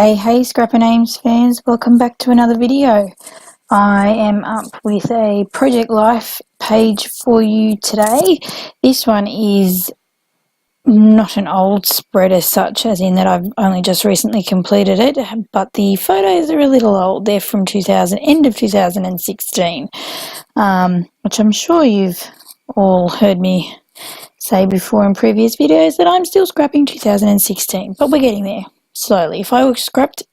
Hey Scrapper Names fans, welcome back to another video. I am up with a Project Life page for you today. This one is not an old spread as such, as in that I've only just recently completed it, but the photos are a little old. They're from end of 2016, which I'm sure you've all heard me say before in previous videos that I'm still scrapping 2016, but we're getting there slowly. If I scrapped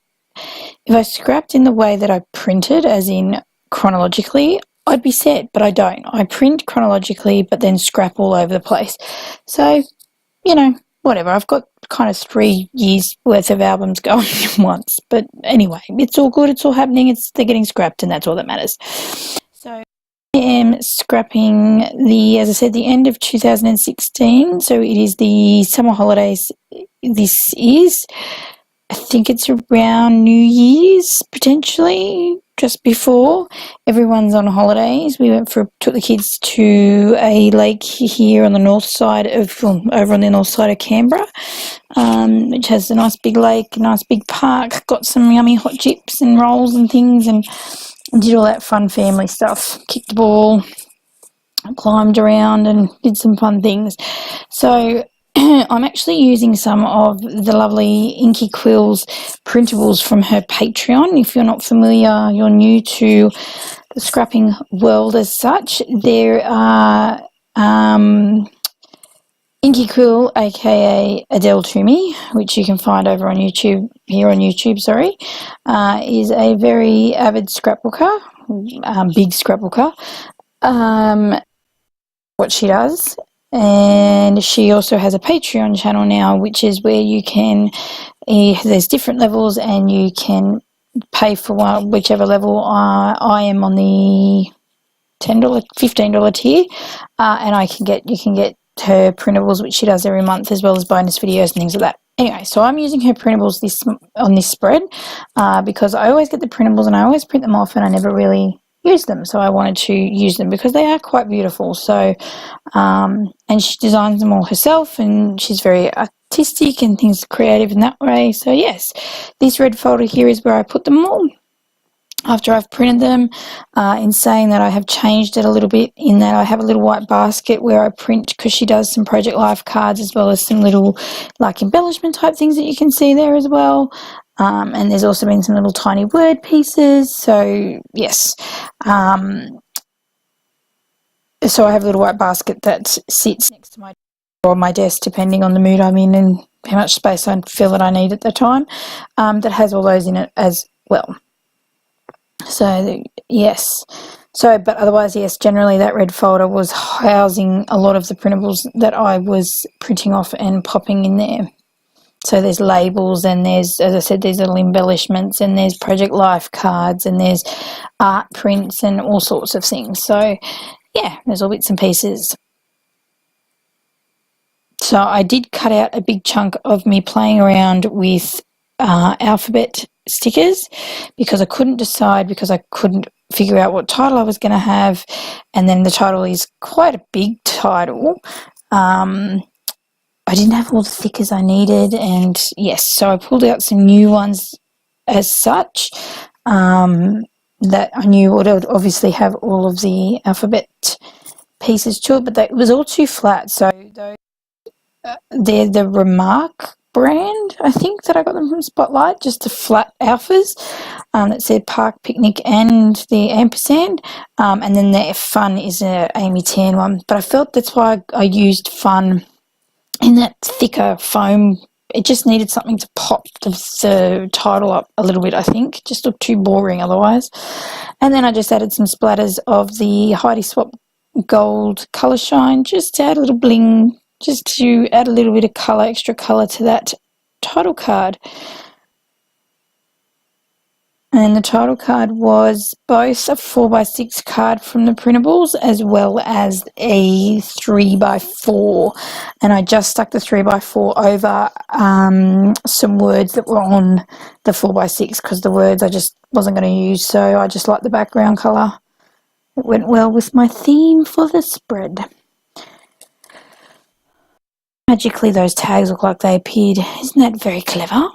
in the way that I printed, as in chronologically, I'd be set, but I don't. I print chronologically but then scrap all over the place. So, whatever. I've got kind of 3 years worth of albums going once. But anyway, it's all good. It's all happening. They're getting scrapped, and that's all that matters. So I am scrapping as I said, the end of 2016. So it is the summer holidays. This is, I think it's around New Year's, potentially, just before. Everyone's on holidays. We took the kids to a lake here on the over on the north side of Canberra, which has a nice big lake, nice big park, got some yummy hot chips and rolls and things, and did all that fun family stuff. Kicked the ball, climbed around and did some fun things. So I'm actually using some of the lovely Inky Quills printables from her Patreon. If you're not familiar, you're new to the scrapping world as such, there are Inky Quill, aka Adele Toomey, which you can find over on YouTube, is a very avid scrapbooker, big scrapbooker. What she does, and she also has a Patreon channel now, which is where you can, there's different levels, and you can pay for whichever level. I am on the $10, $15 tier, and you can get her printables, which she does every month, as well as bonus videos and things like that. Anyway, so I'm using her printables on this spread because I always get the printables and I always print them off, and I never really use them, so I wanted to use them because they are quite beautiful. So and she designs them all herself, and she's very artistic and things creative in that way. So yes, this red folder here is where I put them all after I've printed them. In saying that, I have changed it a little bit in that I have a little white basket where I print, because she does some Project Life cards as well as some little like embellishment type things that you can see there as well. And there's also been some little tiny word pieces. So yes, so I have a little white basket that sits next to my or my desk, depending on the mood I'm in and how much space I feel that I need at the time, that has all those in it as well. So yes, but otherwise, yes, generally that red folder was housing a lot of the printables that I was printing off and popping in there. So there's labels, and there's, as I said, there's little embellishments, and there's Project Life cards, and there's art prints and all sorts of things. So yeah, there's all bits and pieces. So I did cut out a big chunk of me playing around with alphabet stickers because I couldn't decide, because I couldn't figure out what title I was going to have, and then the title is quite a big title. I didn't have all the stickers I needed, and yes, so I pulled out some new ones as such that I knew would obviously have all of the alphabet pieces to it, but it was all too flat. So they're the Remark brand, I think, that I got them from Spotlight, just the flat alphas that said Park Picnic and the ampersand, and then the Fun is a Amy Tan one, but I felt that's why I used Fun in that thicker foam. It just needed something to pop the title up a little bit, I think. Just looked too boring otherwise. And then I just added some splatters of the Heidi Swap Gold Colour Shine, just to add a little bling, just to add a little bit of colour, extra colour to that title card. And the title card was both a 4x6 card from the printables as well as a 3x4. And I just stuck the 3x4 over some words that were on the 4x6, because the words I just wasn't going to use. So I just liked the background colour. It went well with my theme for the spread. Magically, those tags look like they appeared. Isn't that very clever?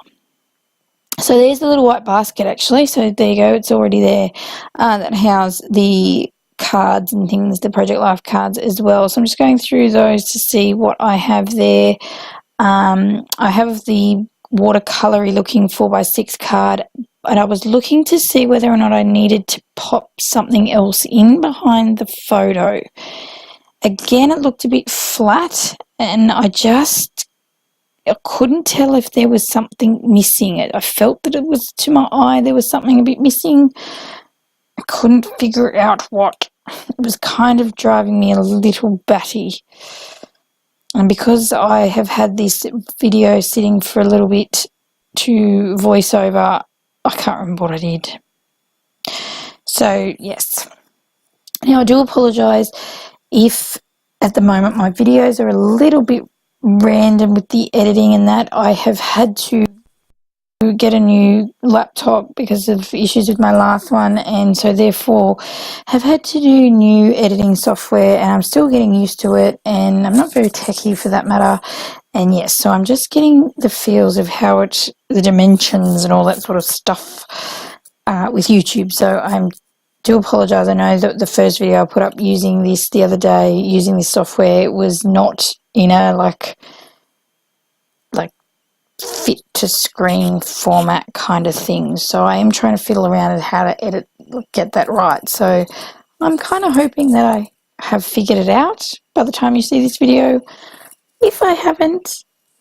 So there's the little white basket actually. So there you go, it's already there, that house the cards and things, the Project Life cards as well. So I'm just going through those to see what I have there. I have the watercolory looking 4x6 card, but I was looking to see whether or not I needed to pop something else in behind the photo. Again, it looked a bit flat, and I couldn't tell if there was something missing. I felt that it was, to my eye, there was something a bit missing. I couldn't figure out what. It was kind of driving me a little batty. And because I have had this video sitting for a little bit to voice over, I can't remember what I did. So, yes. Now, I do apologise if at the moment my videos are a little bit random with the editing and that. I have had to get a new laptop because of issues with my last one, and so therefore have had to do new editing software, and I'm still getting used to it, and I'm not very techy for that matter. And yes, so I'm just getting the feels of how the dimensions and all that sort of stuff with YouTube. So I do apologise. I know that the first video I put up using this the other day, using this software, was not in a like fit to screen format kind of thing. So I am trying to fiddle around with how to edit, get that right. So I'm kind of hoping that I have figured it out by the time you see this video. If I haven't,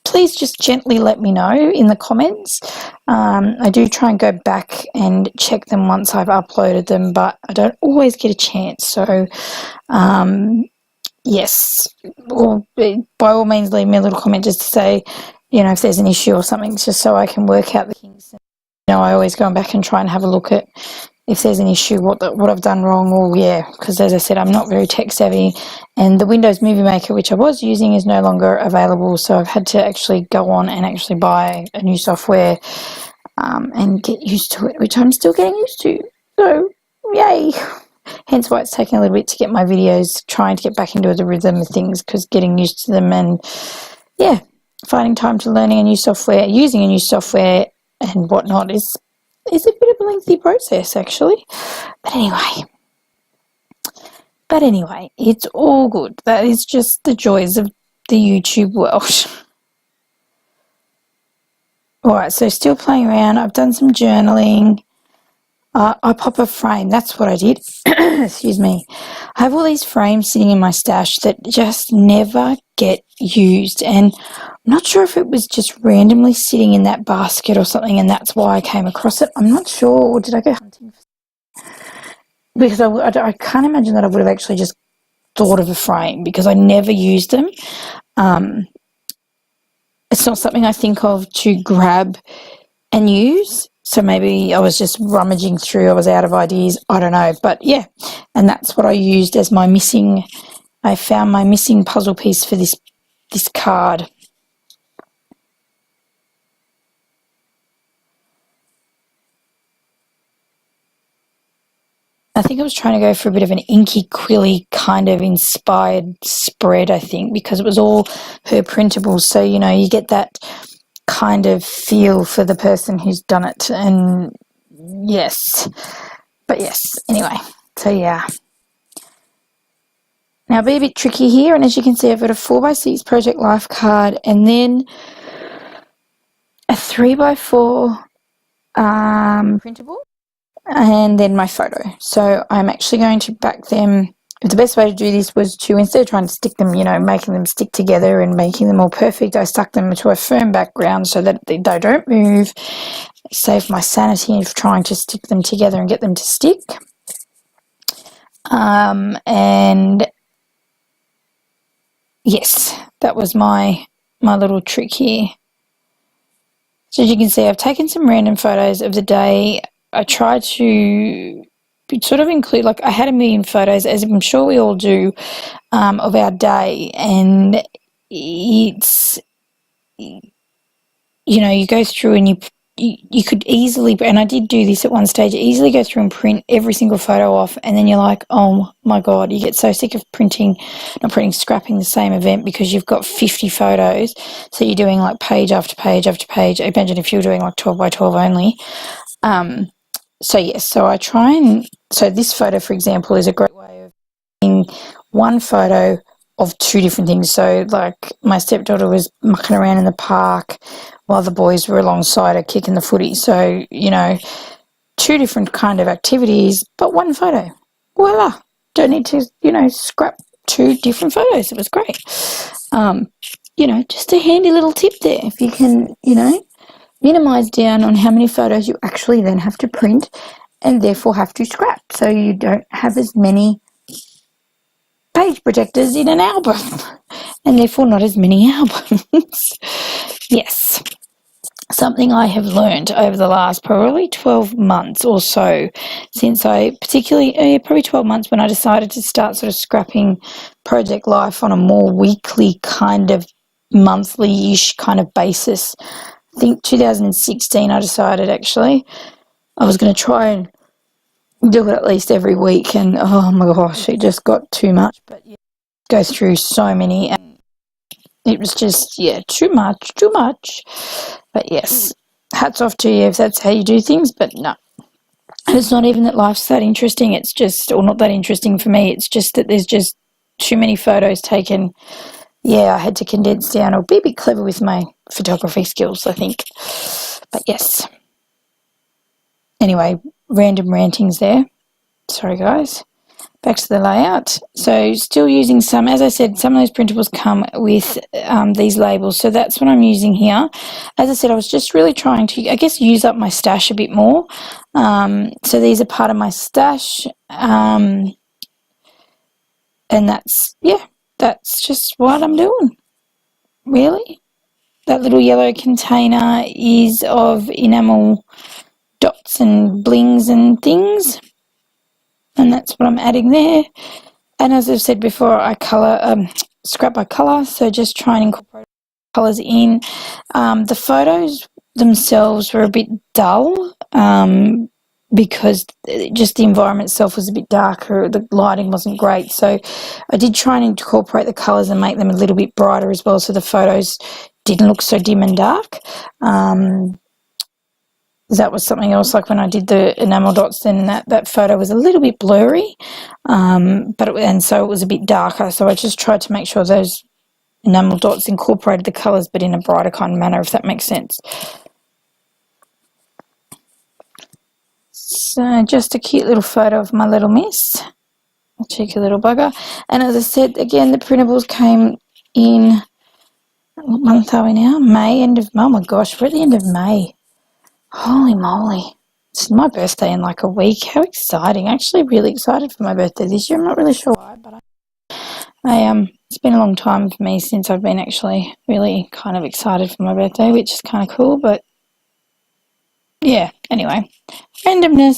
please just gently let me know in the comments. I do try and go back and check them once I've uploaded them, but I don't always get a chance. So yes, or by all means leave me a little comment just to say, you know, if there's an issue or something, just so I can work out the things. You know, I always go back and try and have a look at if there's an issue, what I've done wrong, or yeah, because as I said, I'm not very tech savvy, and the Windows Movie Maker, which I was using, is no longer available, so I've had to actually go on and actually buy a new software and get used to it, which I'm still getting used to. So, yay! Hence why it's taking a little bit to get my videos, trying to get back into the rhythm of things, because getting used to them and, yeah, finding time to learning a new software, using a new software and whatnot is a bit of a lengthy process actually. But anyway, it's all good. That is just the joys of the YouTube world. Alright, so still playing around. I've done some journaling. I pop a frame. That's what I did. Excuse me. I have all these frames sitting in my stash that just never get used, and I'm not sure if it was just randomly sitting in that basket or something, and that's why I came across it. I'm not sure. Or did I go hunting? Because I can't imagine that I would have actually just thought of a frame, because I never used them. It's not something I think of to grab and use. So maybe I was just rummaging through, I was out of ideas, I don't know. But yeah, and that's what I used as my missing, I found my missing puzzle piece for this card. I think I was trying to go for a bit of an inky quilly kind of inspired spread, I think, because it was all her printables. So, you know, you get that kind of feel for the person who's done it. And yes, but yes, anyway, so yeah. Now I'll be a bit tricky here, and as you can see, I've got a 4x6 Project Life card and then a 3x4 printable, and then my photo. So I'm actually going to back them. The best way to do this was to, instead of trying to stick them, you know, making them stick together and making them all perfect, I stuck them into a firm background so that they don't move. Save my sanity of trying to stick them together and get them to stick. And yes, that was my little trick here. So as you can see, I've taken some random photos of the day. I tried to sort of include, like, I had a million photos, as I'm sure we all do, of our day, and it's, you know, you go through and you could easily, and I did do this at one stage, easily go through and print every single photo off, and then you're like, oh my God, you get so sick of scrapping the same event because you've got 50 photos, so you're doing like page after page after page. Imagine if you're doing like 12 by 12 only. So yes, so this photo, for example, is a great way of in one photo of two different things. So like my stepdaughter was mucking around in the park while the boys were alongside her kicking the footy. So, two different kind of activities, but one photo. Voila. Don't need to, scrap two different photos. It was great. Just a handy little tip there. If you can, minimise down on how many photos you actually then have to print and therefore have to scrap. So you don't have as many page protectors in an album and therefore not as many albums. Yes. Something I have learned over the last probably 12 months or so, since probably 12 months when I decided to start sort of scrapping Project Life on a more weekly kind of monthly-ish kind of basis. I think 2016 I decided actually I was going to try and do it at least every week, and oh my gosh, it just got too much. But yeah, go through so many, and it was just too much. But yes, hats off to you if that's how you do things. But no, it's not even that life's that interesting. It's just, or not that interesting for me. It's just that there's just too many photos taken. Yeah, I had to condense down or be a bit clever with my photography skills, I think. But yes. Anyway, random rantings there. Sorry, guys. Back to the layout. So still using some, as I said, some of those printables come with these labels. So that's what I'm using here. As I said, I was just really trying to, I guess, use up my stash a bit more. So these are part of my stash. And that's just what I'm doing, really. That little yellow container is of enamel dots and blings and things, and that's what I'm adding there. And as I've said before, I scrap by colour, so just try and incorporate colours in. The photos themselves were a bit dull because just the environment itself was a bit darker, the lighting wasn't great, so I did try and incorporate the colours and make them a little bit brighter as well, so the photos didn't look so dim and dark. That was something else, like when I did the enamel dots, then that photo was a little bit blurry, and so it was a bit darker, so I just tried to make sure those enamel dots incorporated the colours but in a brighter kind of manner, if that makes sense. So just a cute little photo of my little miss, a cheeky little bugger. And as I said, again, the printables came in, what month are we now? May, oh my gosh, we're at the end of May. Holy moly. It's my birthday in like a week. How exciting. Actually really excited for my birthday this year. I'm not really sure why, but it's been a long time for me since I've been actually really kind of excited for my birthday, which is kind of cool, but yeah, anyway, randomness.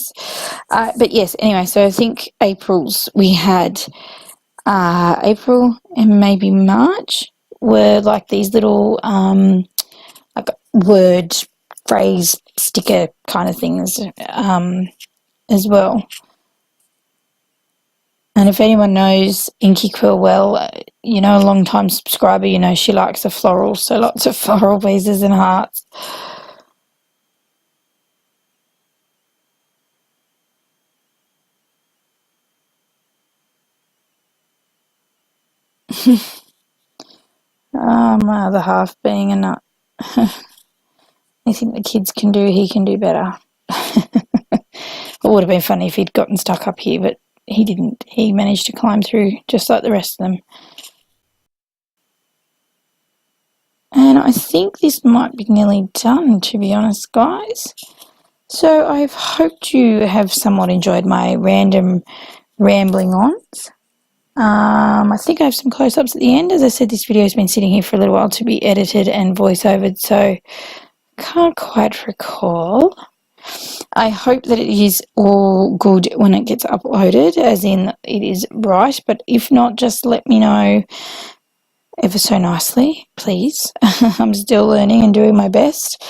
But yes, anyway, so I think we had April and maybe March were like these little like word phrase sticker kind of things as well. And if anyone knows Inky Quill well, a long time subscriber, she likes the florals, so lots of floral pieces and hearts. My other half being a nut. Anything the kids can do, he can do better. It would have been funny if he'd gotten stuck up here, but he didn't. He managed to climb through just like the rest of them. And I think this might be nearly done, to be honest, guys. So I hope you have somewhat enjoyed my random rambling ons. I think I have some close-ups at the end. As I said, this video has been sitting here for a little while to be edited and voice-overed, so can't quite recall. I hope that it is all good when it gets uploaded, as in it is right, but if not, just let me know ever so nicely, please. I'm still learning and doing my best.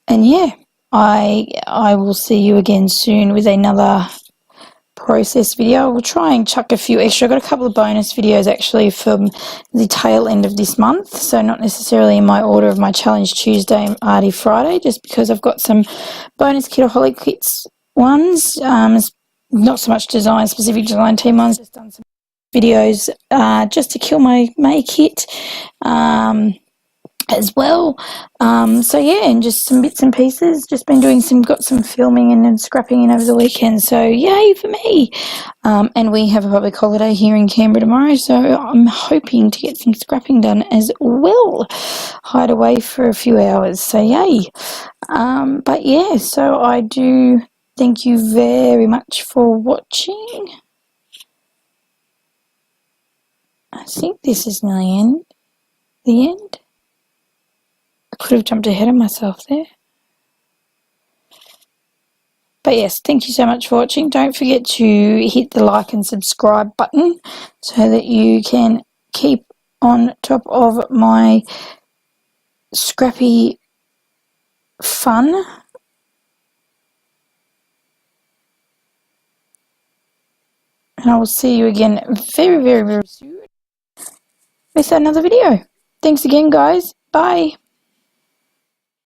And yeah, I will see you again soon with another process video. We'll try and chuck a few extra. I've got a couple of bonus videos actually from the tail end of this month, so not necessarily in my order of my Challenge Tuesday and Arty Friday, just because I've got some bonus Kitaholic kits ones, not so much design, specific design team ones, just done some videos just to kill my May kit as well. So yeah, and just some bits and pieces. Just been doing got some filming and then scrapping in over the weekend. So yay for me. And we have a public holiday here in Canberra tomorrow, so I'm hoping to get some scrapping done as well. Hide away for a few hours. So yay. But yeah, so I do thank you very much for watching. I think this is nearly the end. I could have jumped ahead of myself there. But yes, thank you so much for watching. Don't forget to hit the like and subscribe button so that you can keep on top of my scrappy fun. And I will see you again very, very, very soon with another video. Thanks again, guys. Bye.